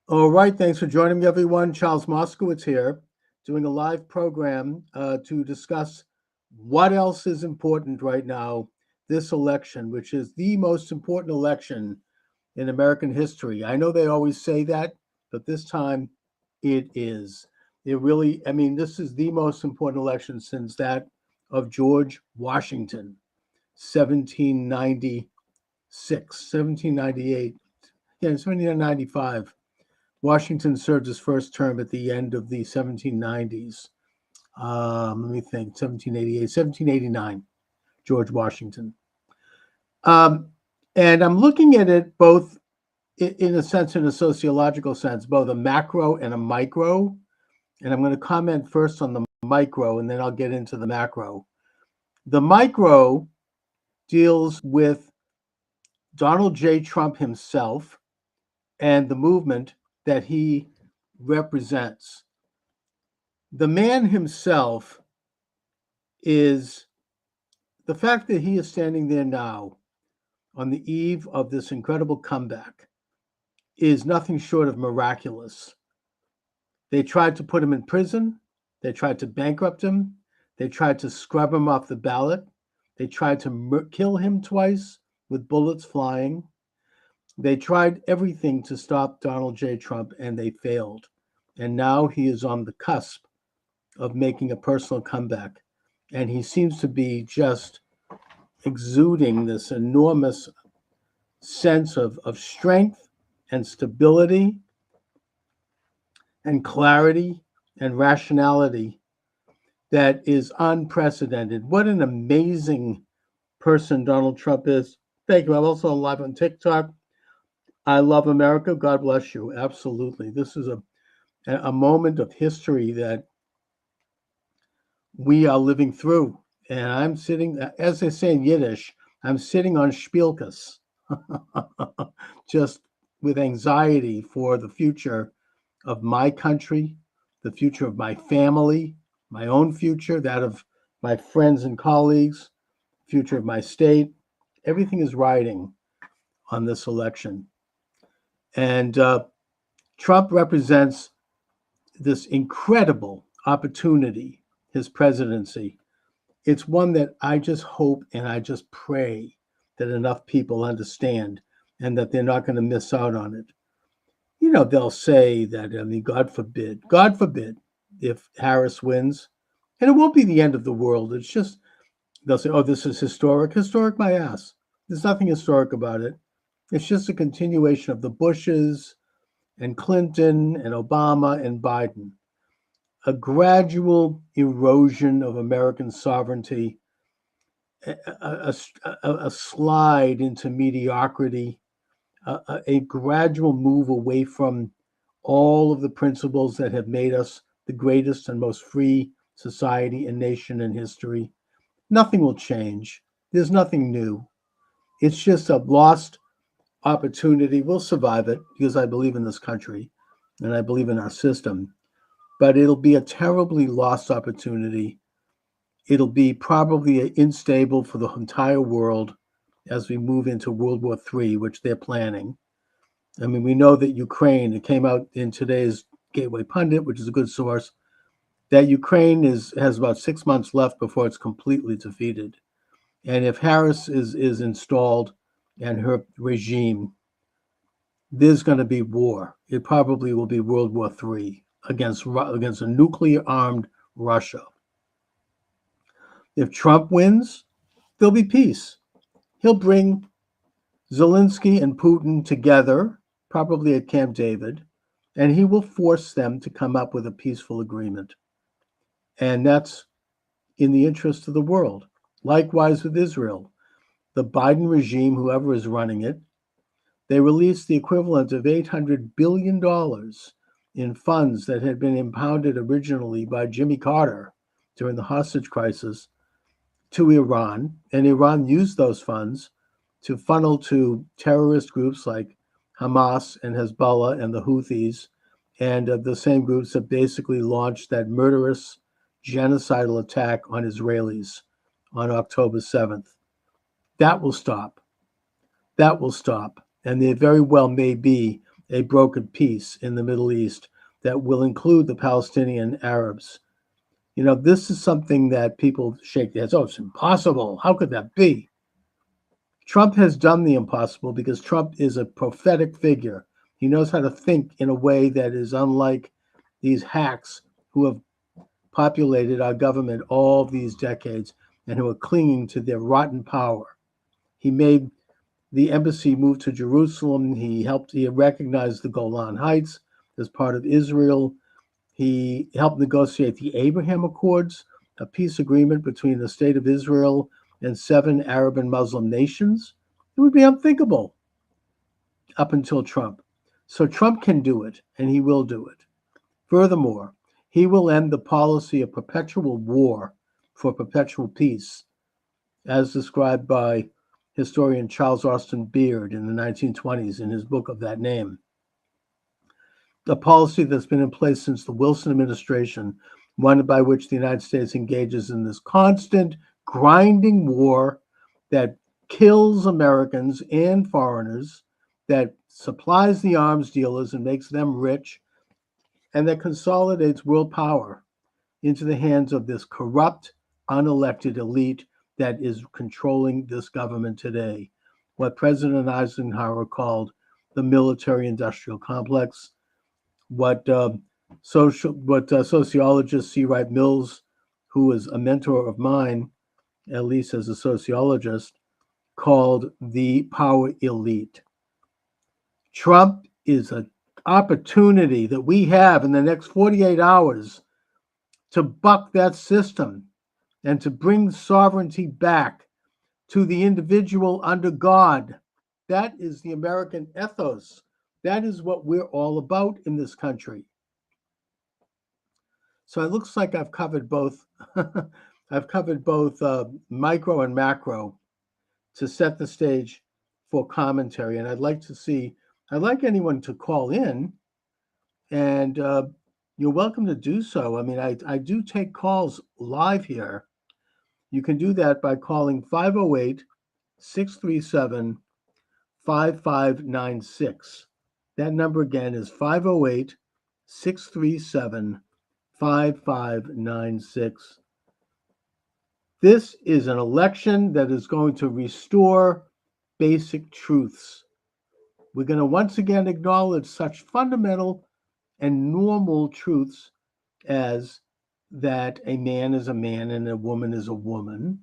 All right, thanks for joining me, everyone. Charles Moscowitz here, doing a live program to discuss what else is important right now, this election, which is the most important election in American history. I know they always say that, but this time it is. It really, I mean, this is the most important election since that of George Washington, 1796, 1798, yeah, 1795. Washington served his first term at the end of the 1790s. Let me think, 1788, 1789, George Washington. Um, and I'm looking at it both in a sense, in a sociological sense, both a macro and a micro. And I'm going to comment first on the micro and then I'll get into the macro. The micro deals with Donald J. Trump himself and the movement that he represents. The man himself is the fact that he is standing there now on the eve of this incredible comeback is nothing short of miraculous. They tried to put him in prison. They tried to bankrupt him. They tried to scrub him off the ballot. They tried to kill him twice with bullets flying. They tried everything to stop Donald J. Trump and they failed. And now he is on the cusp of making a personal comeback. And he seems to be just exuding this enormous sense of strength and stability and clarity and rationality that is unprecedented. What an amazing person Donald Trump is. Thank you. I'm also live on TikTok. I love America. God bless you. Absolutely. This is a moment of history that we are living through. And I'm sitting, as they say in Yiddish, I'm sitting on Spielkas, just with anxiety for the future of my country, the future of my family, my own future, that of my friends and colleagues, future of my state. Everything is riding on this election. And Trump represents this incredible opportunity, his presidency. It's one that I just hope and I just pray that enough people understand and that they're not going to miss out on it. You know, they'll say that, I mean, God forbid if Harris wins, and it won't be the end of the world. It's just, they'll say, oh, this is historic. Historic my ass. There's nothing historic about it. It's just a continuation of the Bushes and Clinton and Obama and Biden. A gradual erosion of American sovereignty, a slide into mediocrity, a gradual move away from all of the principles that have made us the greatest and most free society and nation in history. Nothing will change. There's nothing new. It's just a lost opportunity. We'll survive it because I believe in this country and I believe in our system. But it'll be a terribly lost opportunity. It'll be probably unstable for the entire world as we move into World War III, which they're planning. I mean, we know that Ukraine, it came out in today's Gateway Pundit, which is a good source, that Ukraine has about 6 months left before it's completely defeated. And if Harris is installed and her regime, there's going to be war. It probably will be World War III against a nuclear armed Russia. If Trump wins, there'll be peace. He'll bring Zelensky and Putin together, probably at Camp David, and he will force them to come up with a peaceful agreement. And that's in the interest of the world. Likewise with Israel. The Biden regime, whoever is running it, they released the equivalent of $800 billion in funds that had been impounded originally by Jimmy Carter during the hostage crisis to Iran. And Iran used those funds to funnel to terrorist groups like Hamas and Hezbollah and the Houthis, and the same groups that basically launched that murderous genocidal attack on Israelis on October 7th. That will stop. That will stop. And there very well may be a brokered peace in the Middle East that will include the Palestinian Arabs. This is something that people shake their heads. Oh, it's impossible. How could that be? Trump has done the impossible because Trump is a prophetic figure. He knows how to think in a way that is unlike these hacks who have populated our government all these decades and who are clinging to their rotten power. He made the embassy move to Jerusalem. He recognized the Golan Heights as part of Israel. He helped negotiate the Abraham Accords, a peace agreement between the state of Israel and 7 Arab and Muslim nations. It would be unthinkable up until Trump. So Trump can do it, and he will do it. Furthermore, he will end the policy of perpetual war for perpetual peace, as described by historian Charles Austin Beard in the 1920s in his book of that name. A policy that's been in place since the Wilson administration, one by which the United States engages in this constant grinding war that kills Americans and foreigners, that supplies the arms dealers and makes them rich, and that consolidates world power into the hands of this corrupt, unelected elite that is controlling this government today. What President Eisenhower called the military-industrial complex, what sociologist C. Wright Mills, who is a mentor of mine, at least as a sociologist, called the power elite. Trump is an opportunity that we have in the next 48 hours to buck that system and to bring sovereignty back to the individual under God. That is the American ethos. That is what we're all about in this country. So it looks like I've covered both. I've covered both micro and macro to set the stage for commentary. And I'd like anyone to call in, and you're welcome to do so. I mean, I do take calls live here. You can do that by calling 508-637-5596. That number again is 508-637-5596. This is an election that is going to restore basic truths. We're going to once again acknowledge such fundamental and normal truths as that a man is a man and a woman is a woman,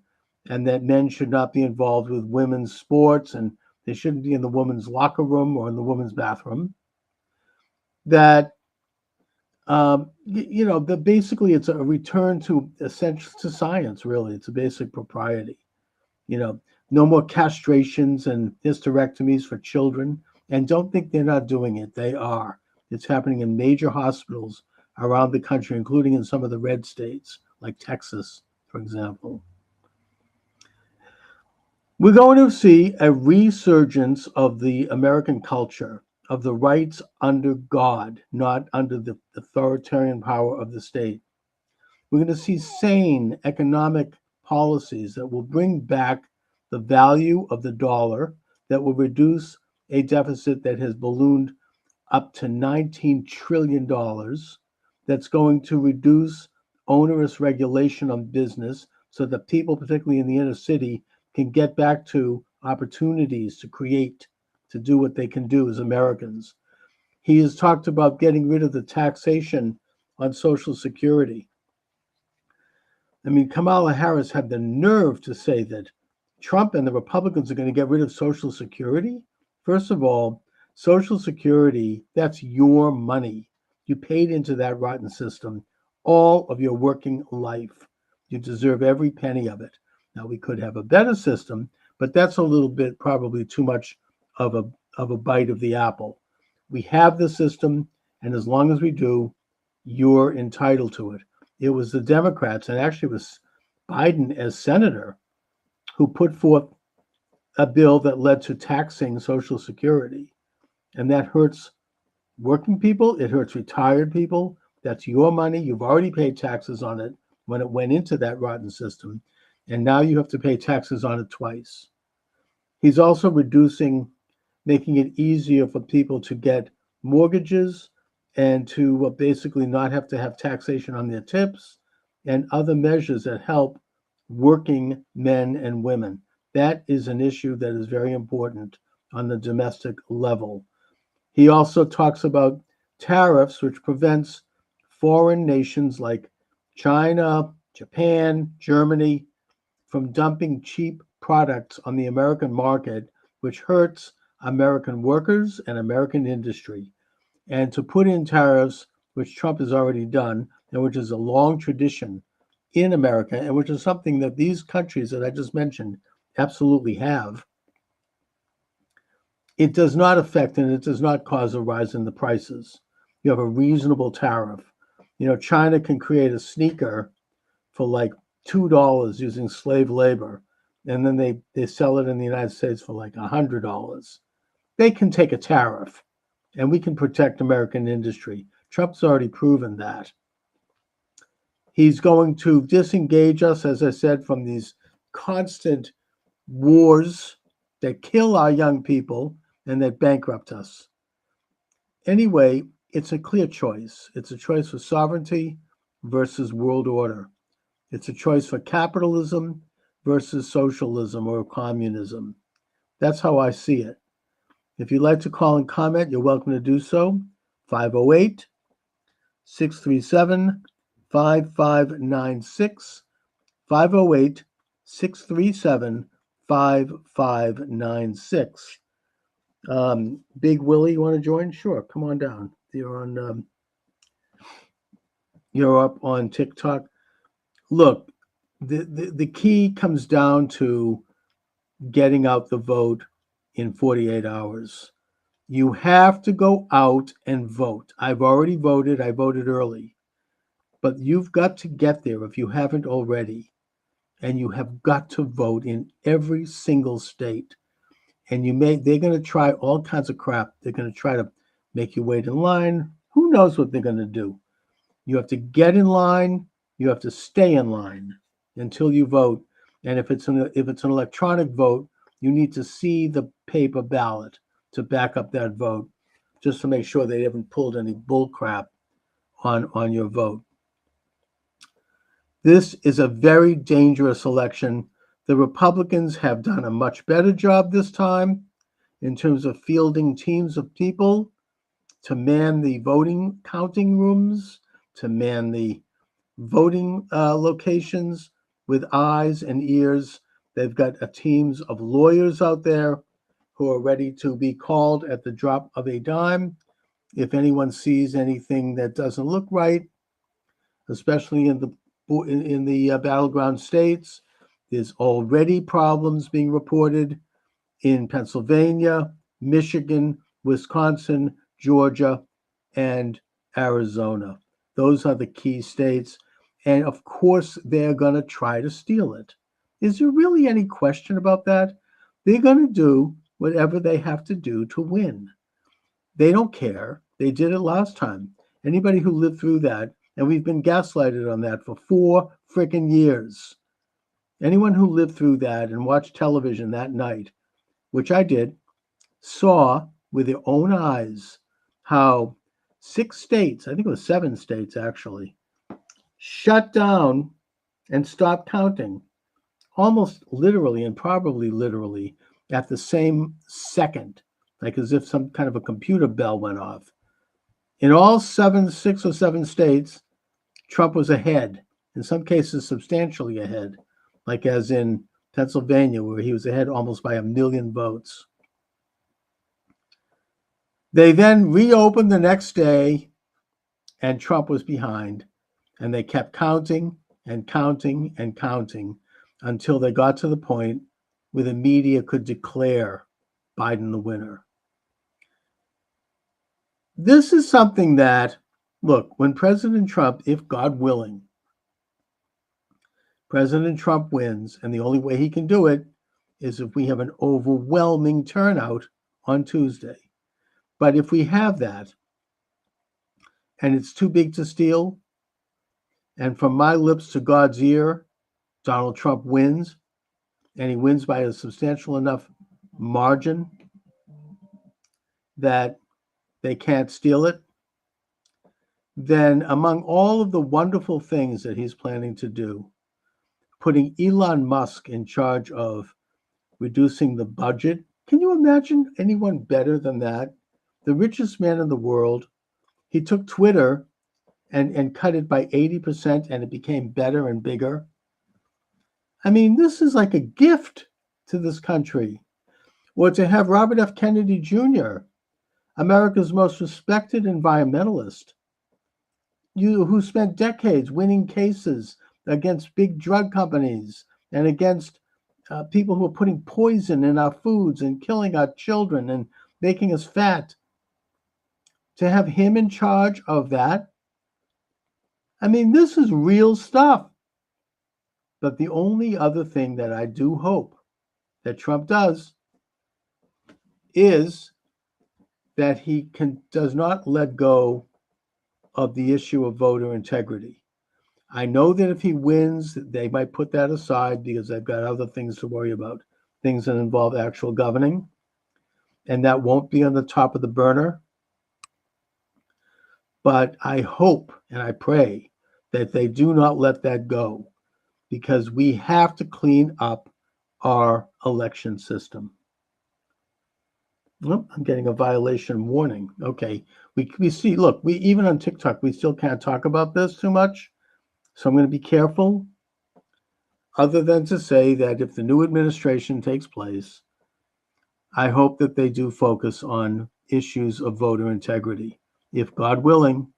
and that men should not be involved with women's sports, and they shouldn't be in the woman's locker room or in the woman's bathroom. That that basically it's a return to essential to science. Really, it's a basic propriety. No more castrations and hysterectomies for children. And don't think they're not doing it. They are. It's happening in major hospitals around the country, including in some of the red states, like Texas, for example. We're going to see a resurgence of the American culture, of the rights under God, not under the authoritarian power of the state. We're going to see sane economic policies that will bring back the value of the dollar, that will reduce a deficit that has ballooned up to $19 trillion, that's going to reduce onerous regulation on business so that people, particularly in the inner city, can get back to opportunities to create, to do what they can do as Americans. He has talked about getting rid of the taxation on Social Security. I mean, Kamala Harris had the nerve to say that Trump and the Republicans are going to get rid of Social Security. First of all, Social Security, that's your money. You paid into that rotten system all of your working life. You deserve every penny of it. Now, we could have a better system, but that's a little bit probably too much of a bite of the apple. We have the system, and as long as we do, you're entitled to it. It was the Democrats, and actually it was Biden as senator, who put forth a bill that led to taxing Social Security. And that hurts working people. It hurts retired people. That's your money. You've already paid taxes on it when it went into that rotten system. And now you have to pay taxes on it twice. He's also making it easier for people to get mortgages and to basically not have to have taxation on their tips and other measures that help working men and women. That is an issue that is very important on the domestic level. He also talks about tariffs, which prevents foreign nations like China, Japan, Germany from dumping cheap products on the American market, which hurts American workers and American industry. And to put in tariffs, which Trump has already done, and which is a long tradition in America, and which is something that these countries that I just mentioned absolutely have, it does not affect and it does not cause a rise in the prices. You have a reasonable tariff. China can create a sneaker for like $2 using slave labor, and then they sell it in the United States for like $100. They can take a tariff, and we can protect American industry. Trump's already proven that. He's going to disengage us, as I said, from these constant wars that kill our young people and that bankrupt us. Anyway, it's a clear choice. It's a choice for sovereignty versus world order. It's a choice for capitalism versus socialism or communism. That's how I see it. If you'd like to call and comment, you're welcome to do so. 508 637 5596. 508 637 5596. Big Willie, you want to join? Sure, come on down. You're up on TikTok. Look, the key comes down to getting out the vote in 48 hours. You have to go out and vote. I've already voted. I voted early. But you've got to get there if you haven't already. And you have got to vote in every single state. And they're going to try all kinds of crap. They're going to try to make you wait in line. Who knows what they're going to do? You have to get in line. You have to stay in line until you vote. And if it's an electronic vote, you need to see the paper ballot to back up that vote, just to make sure they haven't pulled any bull crap on your vote. This is a very dangerous election. The Republicans have done a much better job this time in terms of fielding teams of people to man the voting counting rooms, to man the voting locations with eyes and ears. They've got teams of lawyers out there who are ready to be called at the drop of a dime if anyone sees anything that doesn't look right, especially in the battleground states. There's already problems being reported in Pennsylvania, Michigan, Wisconsin, Georgia, and Arizona. Those are the key states. And of course, they're going to try to steal it. Is there really any question about that? They're going to do whatever they have to do to win. They don't care. They did it last time. Anybody who lived through that, and we've been gaslighted on that for 4 freaking years. Anyone who lived through that and watched television that night, which I did, saw with their own eyes how 6 states, I think it was 7 states actually, shut down and stopped counting almost literally and probably literally at the same second, like as if some kind of a computer bell went off. In all 6 or 7 states, Trump was ahead, in some cases substantially ahead, like as in Pennsylvania, where he was ahead almost by 1 million votes. They then reopened the next day, and Trump was behind, and they kept counting and counting and counting until they got to the point where the media could declare Biden the winner. This is something that, look, when President Trump, if God willing, President Trump wins, and the only way he can do it is if we have an overwhelming turnout on Tuesday. But if we have that, and it's too big to steal, and from my lips to God's ear, Donald Trump wins, and he wins by a substantial enough margin that they can't steal it, then among all of the wonderful things that he's planning to do, putting Elon Musk in charge of reducing the budget, can you imagine anyone better than that? The richest man in the world. He took Twitter and cut it by 80% and it became better and bigger. I mean, this is like a gift to this country. Or to have Robert F. Kennedy Jr., America's most respected environmentalist, who spent decades winning cases against big drug companies and against people who are putting poison in our foods and killing our children and making us fat. To have him in charge of that, I mean, this is real stuff. But the only other thing that I do hope that Trump does is that he does not let go of the issue of voter integrity. I know that if he wins, they might put that aside because they've got other things to worry about, things that involve actual governing, and that won't be on the top of the burner. But I hope and I pray that they do not let that go, because we have to clean up our election system. Oh, I'm getting a violation warning. Okay. We see, look, we even on TikTok, we still can't talk about this too much. So I'm going to be careful, other than to say that if the new administration takes place, I hope that they do focus on issues of voter integrity. If God willing,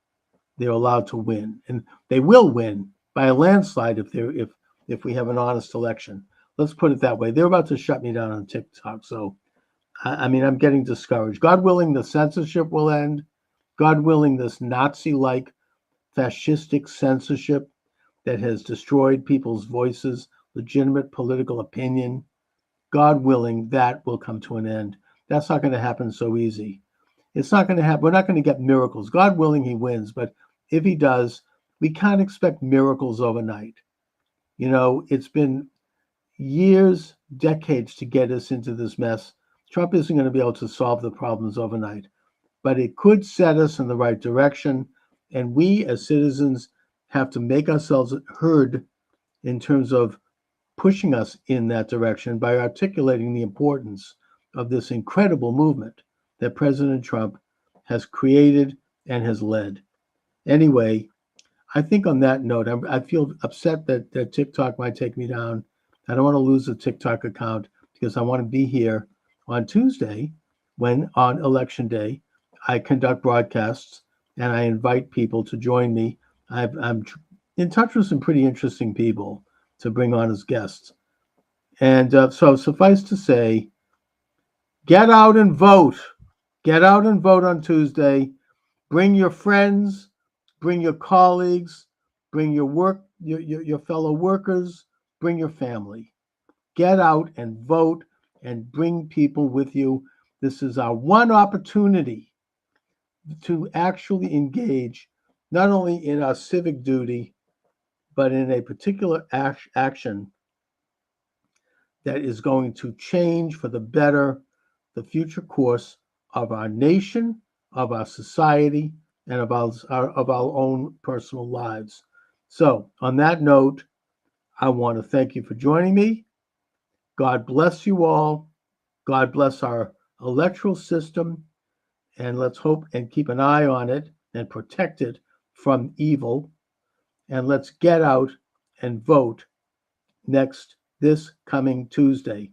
they're allowed to win. And they will win by a landslide if we have an honest election. Let's put it that way. They're about to shut me down on TikTok. So I mean, I'm getting discouraged. God willing, the censorship will end. God willing, this Nazi-like fascistic censorship that has destroyed people's voices, legitimate political opinion, God willing, that will come to an end. That's not going to happen so easy. It's not going to happen. We're not going to get miracles. God willing, he wins. But if he does, we can't expect miracles overnight. You know, it's been years, decades to get us into this mess. Trump isn't going to be able to solve the problems overnight, but it could set us in the right direction. And we as citizens have to make ourselves heard in terms of pushing us in that direction by articulating the importance of this incredible movement that President Trump has created and has led. Anyway, I think on that note, I feel upset that TikTok might take me down. I don't want to lose a TikTok account because I want to be here on Tuesday when on election day I conduct broadcasts and I invite people to join me. I'm in touch with some pretty interesting people to bring on as guests. And so suffice to say, get out and vote. Get out and vote on Tuesday. Bring your friends, bring your colleagues, bring your fellow workers, bring your family. Get out and vote and bring people with you. This is our one opportunity to actually engage not only in our civic duty, but in a particular action that is going to change for the better the future course of our nation, of our society, and of our own personal lives. So, on that note, I want to thank you for joining me. God bless you all. God bless our electoral system. And let's hope and keep an eye on it and protect it from evil. And let's get out and vote this coming Tuesday.